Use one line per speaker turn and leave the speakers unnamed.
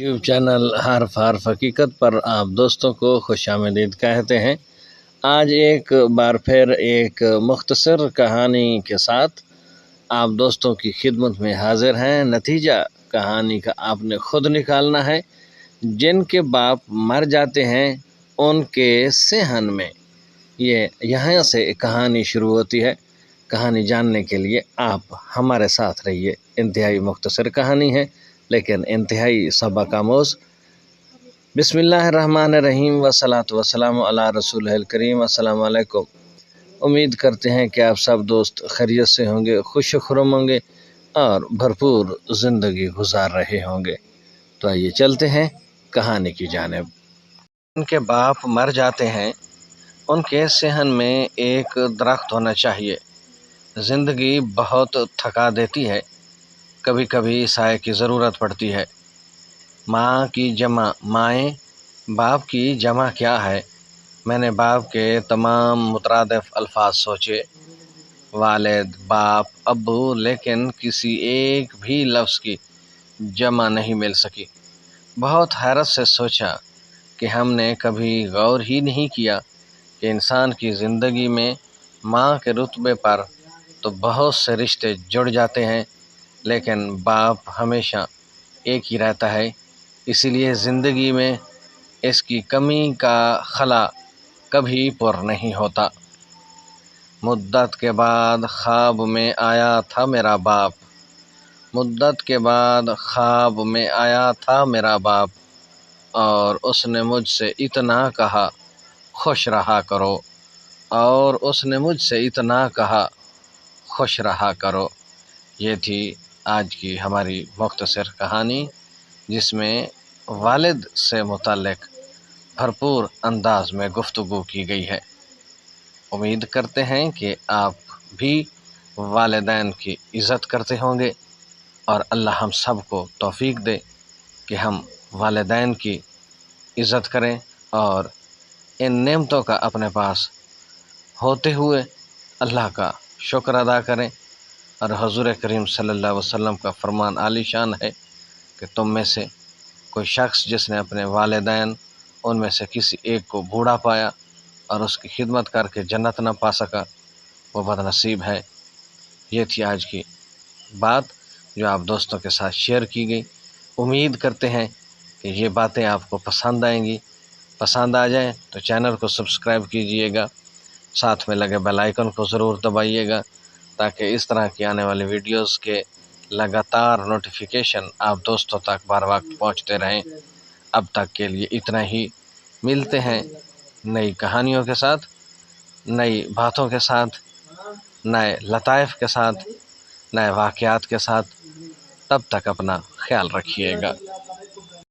YouTube channel حرف حقیقت پر آپ دوستوں کو خوش آمدید کہتے ہیں۔ آج ایک بار پھر ایک مختصر کہانی کے ساتھ آپ دوستوں کی خدمت میں حاضر ہیں۔ نتیجہ کہانی کا آپ نے خود نکالنا ہے۔ جن کے باپ مر جاتے ہیں ان کے صحن میں یہاں سے کہانی شروع ہوتی ہے۔ کہانی جاننے کے لیے آپ ہمارے ساتھ رہیے۔ انتہائی مختصر کہانی ہے لیکن انتہائی سبق آموز۔ بسم اللہ الرحمن الرحیم والصلاۃ والسلام علی رسول الکریم۔ السلام علیکم۔ امید کرتے ہیں کہ آپ سب دوست خیریت سے ہوں گے، خوش و خرم ہوں گے اور بھرپور زندگی گزار رہے ہوں گے۔ تو آئیے چلتے ہیں کہانی کی جانب۔ ان کے باپ مر جاتے ہیں ان کے صحن میں ایک درخت ہونا چاہیے۔ زندگی بہت تھکا دیتی ہے، کبھی کبھی سائے کی ضرورت پڑتی ہے۔ ماں کی جمع مائیں، باپ کی جمع کیا ہے؟ میں نے باپ کے تمام مترادف الفاظ سوچے، والد، باپ، ابو، لیکن کسی ایک بھی لفظ کی جمع نہیں مل سکی۔ بہت حیرت سے سوچا کہ ہم نے کبھی غور ہی نہیں کیا کہ انسان کی زندگی میں ماں کے رتبے پر تو بہت سے رشتے جڑ جاتے ہیں، لیکن باپ ہمیشہ ایک ہی رہتا ہے۔ اسی لیے زندگی میں اس کی کمی کا خلا کبھی پر نہیں ہوتا۔ مدت کے بعد خواب میں آیا تھا میرا باپ، مدت کے بعد خواب میں آیا تھا میرا باپ، اور اس نے مجھ سے اتنا کہا خوش رہا کرو، اور اس نے مجھ سے اتنا کہا خوش رہا کرو۔ یہ تھی آج کی ہماری مختصر کہانی، جس میں والد سے متعلق بھرپور انداز میں گفتگو کی گئی ہے۔ امید کرتے ہیں کہ آپ بھی والدین کی عزت کرتے ہوں گے، اور اللہ ہم سب کو توفیق دے کہ ہم والدین کی عزت کریں اور ان نعمتوں کا اپنے پاس ہوتے ہوئے اللہ کا شکر ادا کریں۔ اور حضور کریم صلی اللہ علیہ وسلم کا فرمان عالی شان ہے کہ تم میں سے کوئی شخص جس نے اپنے والدین ان میں سے کسی ایک کو بوڑھا پایا اور اس کی خدمت کر کے جنت نہ پا سکا، وہ بد نصیب ہے۔ یہ تھی آج کی بات جو آپ دوستوں کے ساتھ شیئر کی گئی۔ امید کرتے ہیں کہ یہ باتیں آپ کو پسند آئیں گی۔ پسند آ جائیں تو چینل کو سبسکرائب کیجئے گا، ساتھ میں لگے بیل آئیکن کو ضرور دبائیے گا تاکہ اس طرح کی آنے والی ویڈیوز کے لگاتار نوٹیفیکیشن آپ دوستوں تک بر وقت پہنچتے رہیں۔ اب تک کے لیے اتنا ہی، ملتے ہیں نئی کہانیوں کے ساتھ، نئی باتوں کے ساتھ، نئے لطائف کے ساتھ، نئے واقعات کے ساتھ۔ تب تک اپنا خیال رکھیے گا۔